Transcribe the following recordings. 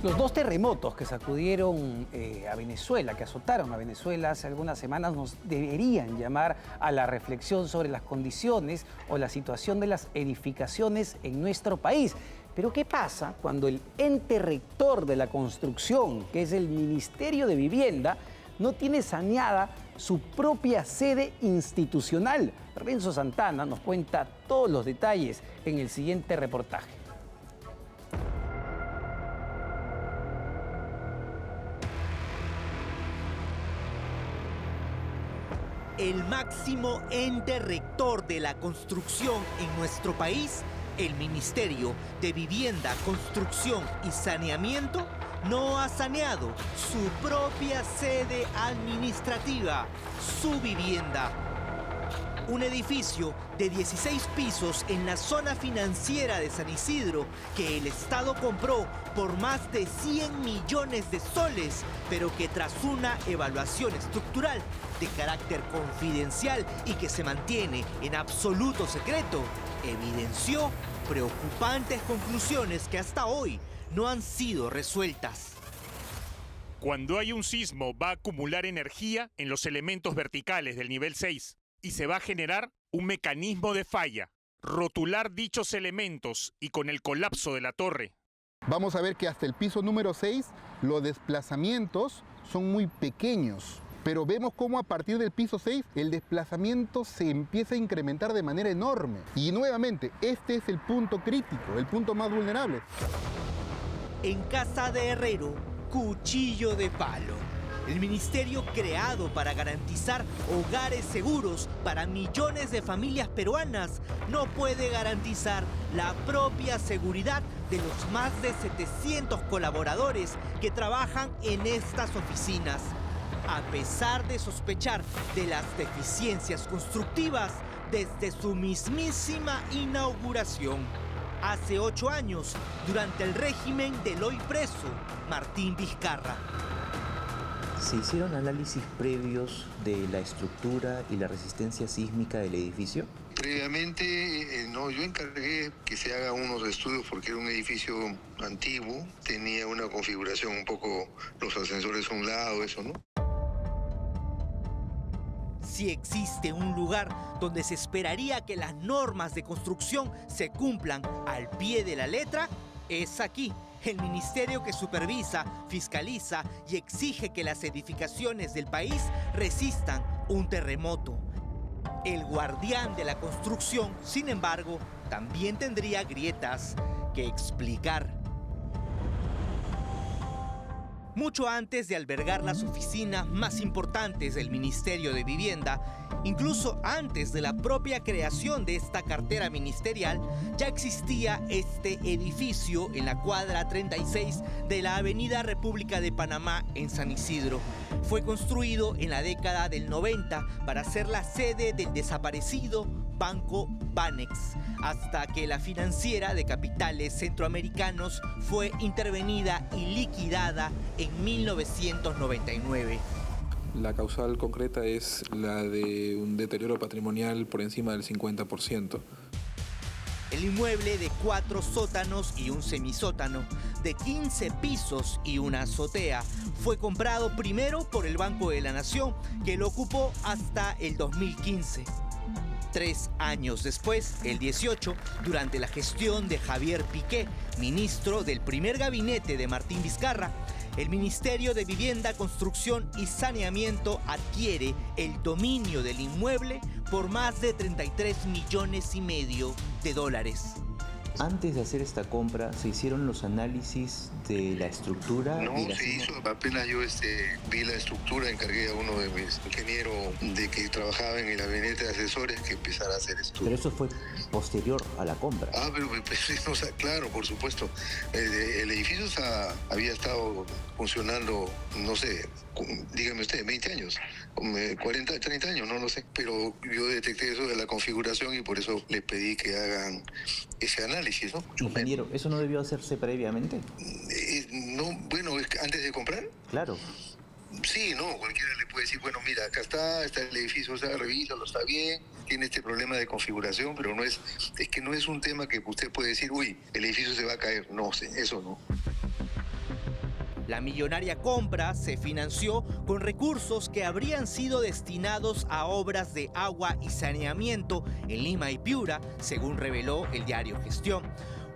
Los dos terremotos que sacudieron a Venezuela, que azotaron a Venezuela hace algunas semanas, nos deberían llamar a la reflexión sobre las condiciones o la situación de las edificaciones en nuestro país. Pero ¿qué pasa cuando el ente rector de la construcción, que es el Ministerio de Vivienda, no tiene saneada su propia sede institucional? Renzo Santana nos cuenta todos los detalles en el siguiente reportaje. El máximo ente rector de la construcción en nuestro país, el Ministerio de Vivienda, Construcción y Saneamiento, no ha saneado su propia sede administrativa, su vivienda. Un edificio de 16 pisos en la zona financiera de San Isidro que el Estado compró por más de 100 millones de soles, pero que tras una evaluación estructural de carácter confidencial y que se mantiene en absoluto secreto, evidenció preocupantes conclusiones que hasta hoy no han sido resueltas. Cuando hay un sismo va a acumular energía en los elementos verticales del nivel 6 y se va a generar un mecanismo de falla, rotular dichos elementos y con el colapso de la torre. Vamos a ver que hasta el piso número 6 los desplazamientos son muy pequeños, pero vemos cómo a partir del piso 6 el desplazamiento se empieza a incrementar de manera enorme. Y nuevamente, este es el punto crítico, el punto más vulnerable. En casa de herrero, cuchillo de palo. El ministerio creado para garantizar hogares seguros para millones de familias peruanas no puede garantizar la propia seguridad de los más de 700 colaboradores que trabajan en estas oficinas. A pesar de sospechar de las deficiencias constructivas desde su mismísima inauguración. Hace 8 años, durante el régimen del hoy preso Martín Vizcarra. ¿Se hicieron análisis previos de la estructura y la resistencia sísmica del edificio? Previamente, no, yo encargué que se hagan unos estudios porque era un edificio antiguo, tenía una configuración un poco, los ascensores a un lado, eso, ¿no? Si existe un lugar donde se esperaría que las normas de construcción se cumplan al pie de la letra, es aquí. El ministerio que supervisa, fiscaliza y exige que las edificaciones del país resistan un terremoto. El guardián de la construcción, sin embargo, también tendría grietas que explicar. Mucho antes de albergar las oficinas más importantes del Ministerio de Vivienda, incluso antes de la propia creación de esta cartera ministerial, ya existía este edificio en la cuadra 36 de la Avenida República de Panamá en San Isidro. Fue construido en la década del 90 para ser la sede del desaparecido Banco Banex, hasta que la financiera de capitales centroamericanos fue intervenida y liquidada en 1999. La causal concreta es la de un deterioro patrimonial por encima del 50%. El inmueble de 4 sótanos y un semisótano, de 15 pisos y una azotea, fue comprado primero por el Banco de la Nación, que lo ocupó hasta el 2015. 3 años después, el 18, durante la gestión de Javier Piqué, ministro del primer gabinete de Martín Vizcarra, el Ministerio de Vivienda, Construcción y Saneamiento adquiere el dominio del inmueble por más de 33,5 millones de dólares. Antes de hacer esta compra, ¿se hicieron los análisis de la estructura? No, se hizo. Apenas yo vi la estructura, encargué a uno de mis ingenieros de que trabajaba en el gabinete de asesores que empezara a hacer esto. Pero eso fue posterior a la compra. Pero claro, por supuesto. El edificio había estado funcionando, no sé, dígame usted, 20 años, 40, 30 años, no lo sé. Pero yo detecté eso de la configuración y por eso les pedí que hagan ese análisis, ¿no? Ingeniero, ¿eso no debió hacerse previamente? No, bueno, antes de comprar. Claro. Sí, no, cualquiera le puede decir, bueno, mira, acá está el edificio, revísalo, está bien, tiene este problema de configuración, pero es que no es un tema que usted puede decir, uy, el edificio se va a caer. No, eso no. La millonaria compra se financió con recursos que habrían sido destinados a obras de agua y saneamiento en Lima y Piura, según reveló el diario Gestión.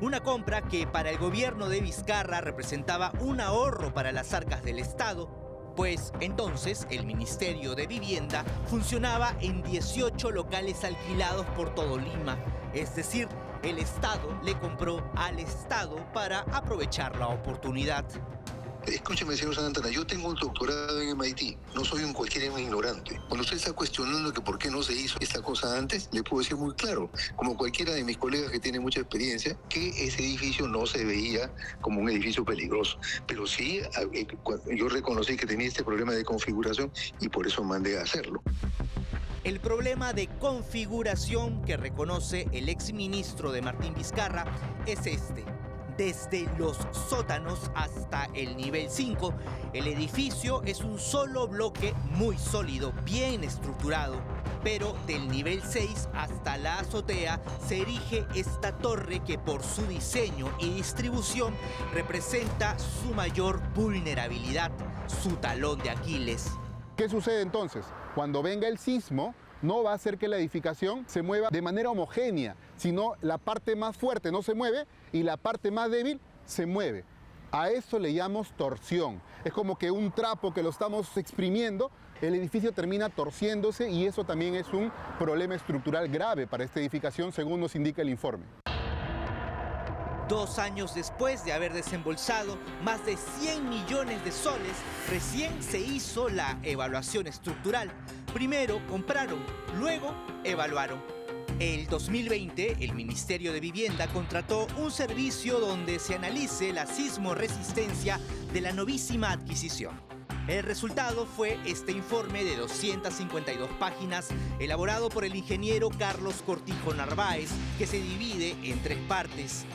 Una compra que para el gobierno de Vizcarra representaba un ahorro para las arcas del Estado, pues entonces el Ministerio de Vivienda funcionaba en 18 locales alquilados por todo Lima, es decir, el Estado le compró al Estado para aprovechar la oportunidad. Escúcheme, señor Santana, yo tengo un doctorado en MIT, no soy un cualquier ignorante. Cuando usted está cuestionando que por qué no se hizo esta cosa antes, le puedo decir muy claro, como cualquiera de mis colegas que tiene mucha experiencia, que ese edificio no se veía como un edificio peligroso. Pero sí, yo reconocí que tenía este problema de configuración y por eso mandé a hacerlo. El problema de configuración que reconoce el exministro de Martín Vizcarra es este. Desde los sótanos hasta el nivel 5, el edificio es un solo bloque muy sólido, bien estructurado. Pero del nivel 6 hasta la azotea se erige esta torre que por su diseño y distribución representa su mayor vulnerabilidad, su talón de Aquiles. ¿Qué sucede entonces? Cuando venga el sismo, no va a hacer que la edificación se mueva de manera homogénea, sino la parte más fuerte no se mueve y la parte más débil se mueve. A eso le llamamos torsión. Es como que un trapo que lo estamos exprimiendo, el edificio termina torciéndose y eso también es un problema estructural grave para esta edificación, según nos indica el informe. 2 años después de haber desembolsado más de 100 millones de soles, recién se hizo la evaluación estructural. Primero compraron, luego evaluaron. El 2020, el Ministerio de Vivienda contrató un servicio donde se analice la sismoresistencia de la novísima adquisición. El resultado fue este informe de 252 páginas elaborado por el ingeniero Carlos Cortijo Narváez, que se divide en 3 partes.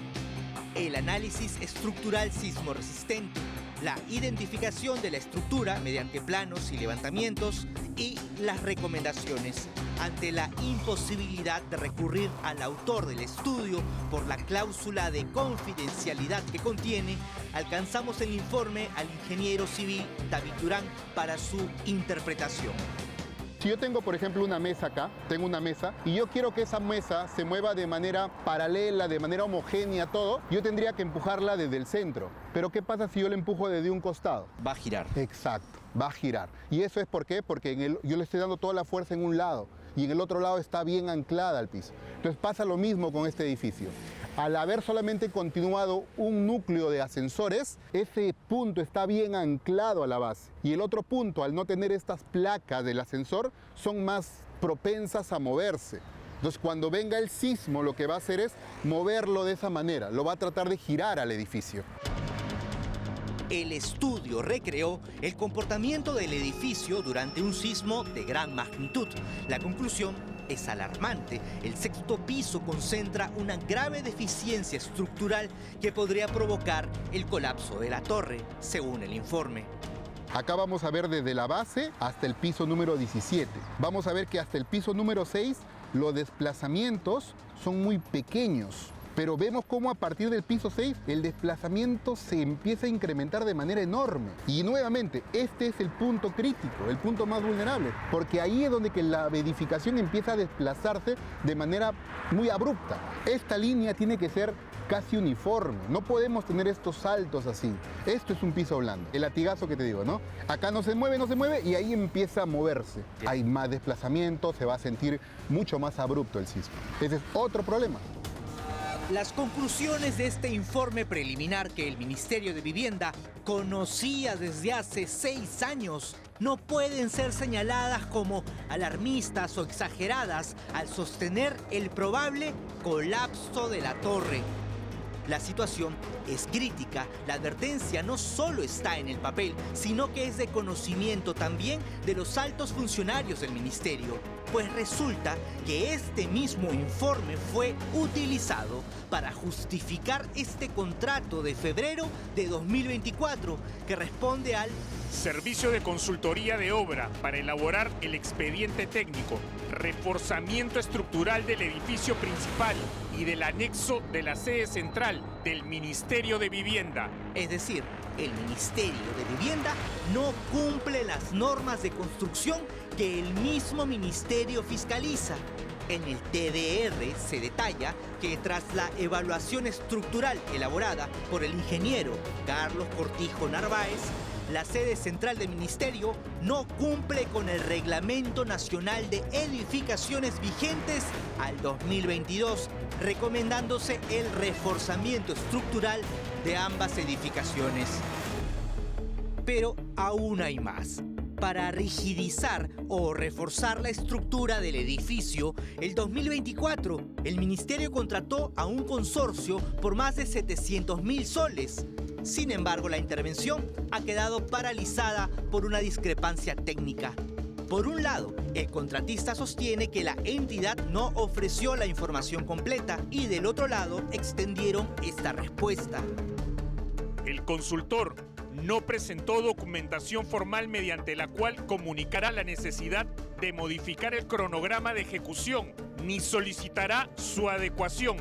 El análisis estructural sismoresistente, la identificación de la estructura mediante planos y levantamientos y las recomendaciones. Ante la imposibilidad de recurrir al autor del estudio por la cláusula de confidencialidad que contiene, alcanzamos el informe al ingeniero civil David Durán para su interpretación. Si yo tengo, por ejemplo, una mesa acá, tengo una mesa, y yo quiero que esa mesa se mueva de manera paralela, de manera homogénea, todo, yo tendría que empujarla desde el centro. Pero ¿qué pasa si yo la empujo desde un costado? Va a girar. Exacto, va a girar. ¿Y eso es por qué? Porque yo le estoy dando toda la fuerza en un lado y en el otro lado está bien anclada al piso. Entonces pasa lo mismo con este edificio. Al haber solamente continuado un núcleo de ascensores, ese punto está bien anclado a la base. Y el otro punto, al no tener estas placas del ascensor, son más propensas a moverse. Entonces, cuando venga el sismo, lo que va a hacer es moverlo de esa manera. Lo va a tratar de girar al edificio. El estudio recreó el comportamiento del edificio durante un sismo de gran magnitud. La conclusión es alarmante. El 6º piso concentra una grave deficiencia estructural que podría provocar el colapso de la torre, según el informe. Acá vamos a ver desde la base hasta el piso número 17. Vamos a ver que hasta el piso número 6 los desplazamientos son muy pequeños. Pero vemos cómo a partir del piso 6 el desplazamiento se empieza a incrementar de manera enorme. Y nuevamente, este es el punto crítico, el punto más vulnerable, porque ahí es donde que la edificación empieza a desplazarse de manera muy abrupta. Esta línea tiene que ser casi uniforme, no podemos tener estos saltos así. Esto es un piso blando, el latigazo que te digo, ¿no? Acá no se mueve y ahí empieza a moverse. Hay más desplazamiento, se va a sentir mucho más abrupto el sismo. Ese es otro problema. Las conclusiones de este informe preliminar que el Ministerio de Vivienda conocía desde hace 6 años no pueden ser señaladas como alarmistas o exageradas al sostener el probable colapso de la torre. La situación es crítica. La advertencia no solo está en el papel, sino que es de conocimiento también de los altos funcionarios del ministerio. Pues resulta que este mismo informe fue utilizado para justificar este contrato de febrero de 2024 que responde al Servicio de consultoría de obra para elaborar el expediente técnico, reforzamiento estructural del edificio principal y del anexo de la sede central del Ministerio de Vivienda. Es decir, el Ministerio de Vivienda no cumple las normas de construcción que el mismo ministerio fiscaliza. En el TDR se detalla que tras la evaluación estructural elaborada por el ingeniero Carlos Cortijo Narváez, la sede central del ministerio no cumple con el Reglamento Nacional de Edificaciones vigentes al 2022, recomendándose el reforzamiento estructural de ambas edificaciones. Pero aún hay más. Para rigidizar o reforzar la estructura del edificio, el 2024 el ministerio contrató a un consorcio por más de 700.000 soles. Sin embargo, la intervención ha quedado paralizada por una discrepancia técnica. Por un lado, el contratista sostiene que la entidad no ofreció la información completa y del otro lado extendieron esta respuesta. El consultor no presentó documentación formal mediante la cual comunicará la necesidad de modificar el cronograma de ejecución, ni solicitará su adecuación.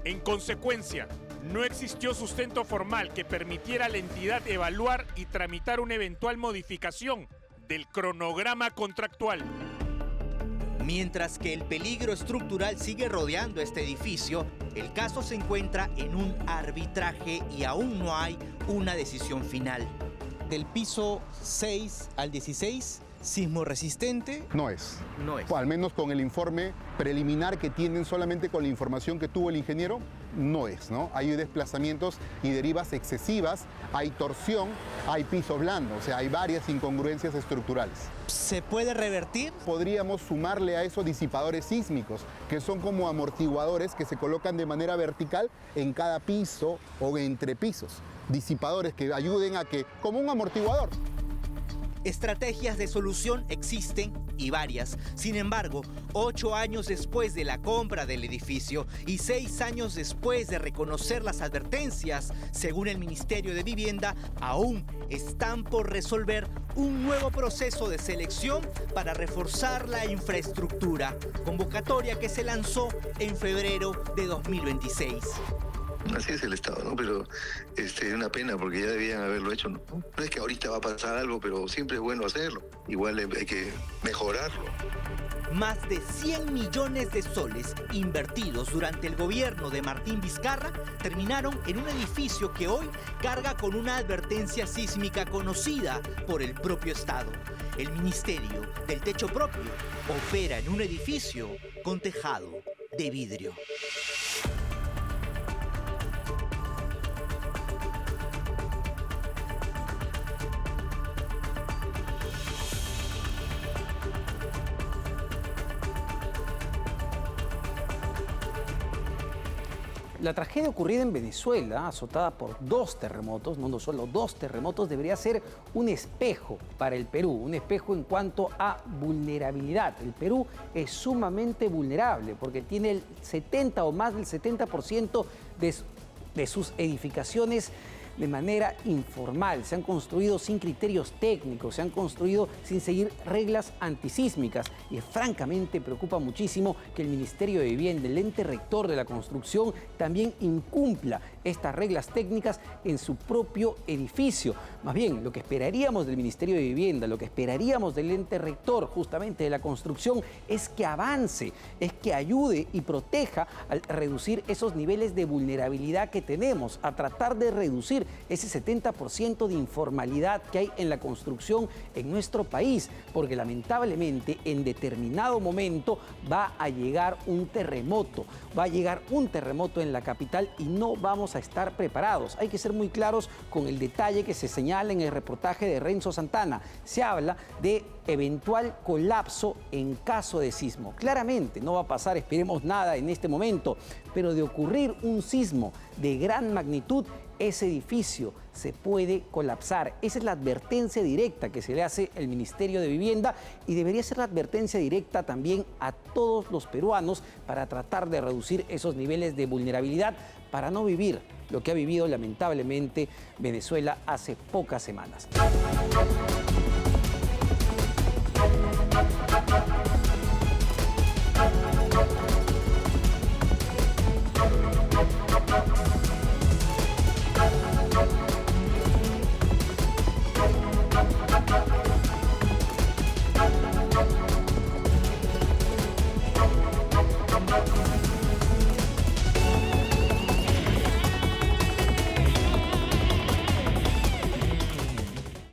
En consecuencia, no existió sustento formal que permitiera a la entidad evaluar y tramitar una eventual modificación del cronograma contractual. Mientras que el peligro estructural sigue rodeando este edificio, el caso se encuentra en un arbitraje y aún no hay una decisión final. Del piso 6 al 16, ¿sismo resistente? No es. No es. O al menos con el informe preliminar que tienen, solamente con la información que tuvo el ingeniero, no es, ¿no? Hay desplazamientos y derivas excesivas, hay torsión, hay piso blando, o sea, hay varias incongruencias estructurales. ¿Se puede revertir? Podríamos sumarle a eso disipadores sísmicos, que son como amortiguadores que se colocan de manera vertical en cada piso o entre pisos. Disipadores que ayuden a que, como un amortiguador. Estrategias de solución existen y varias. Sin embargo, 8 años después de la compra del edificio y 6 años después de reconocer las advertencias, según el Ministerio de Vivienda, aún están por resolver un nuevo proceso de selección para reforzar la infraestructura, convocatoria que se lanzó en febrero de 2026. Así es el Estado, ¿no? Pero es una pena porque ya debían haberlo hecho, ¿no? No es que ahorita va a pasar algo, pero siempre es bueno hacerlo. Igual hay que mejorarlo. Más de 100 millones de soles invertidos durante el gobierno de Martín Vizcarra terminaron en un edificio que hoy carga con una advertencia sísmica conocida por el propio Estado. El Ministerio del Techo Propio opera en un edificio con tejado de vidrio. La tragedia ocurrida en Venezuela, azotada por 2 terremotos, no solo 2 terremotos, debería ser un espejo para el Perú, un espejo en cuanto a vulnerabilidad. El Perú es sumamente vulnerable porque tiene el 70 o más del 70% de sus edificaciones de manera informal, se han construido sin criterios técnicos, se han construido sin seguir reglas antisísmicas y francamente preocupa muchísimo que el Ministerio de Vivienda, el ente rector de la construcción, también incumpla estas reglas técnicas en su propio edificio. Más bien, lo que esperaríamos del Ministerio de Vivienda, lo que esperaríamos del ente rector justamente de la construcción es que avance, es que ayude y proteja al reducir esos niveles de vulnerabilidad que tenemos, a tratar de reducir ese 70% de informalidad que hay en la construcción en nuestro país, porque lamentablemente en determinado momento va a llegar un terremoto, en la capital y no vamos a estar preparados. Hay que ser muy claros con el detalle que se señala en el reportaje de Renzo Santana. Se habla de eventual colapso en caso de sismo. Claramente no va a pasar, esperemos nada en este momento, pero de ocurrir un sismo de gran magnitud, ese edificio se puede colapsar. Esa es la advertencia directa que se le hace al Ministerio de Vivienda y debería ser la advertencia directa también a todos los peruanos para tratar de reducir esos niveles de vulnerabilidad para no vivir lo que ha vivido lamentablemente Venezuela hace pocas semanas. Perú.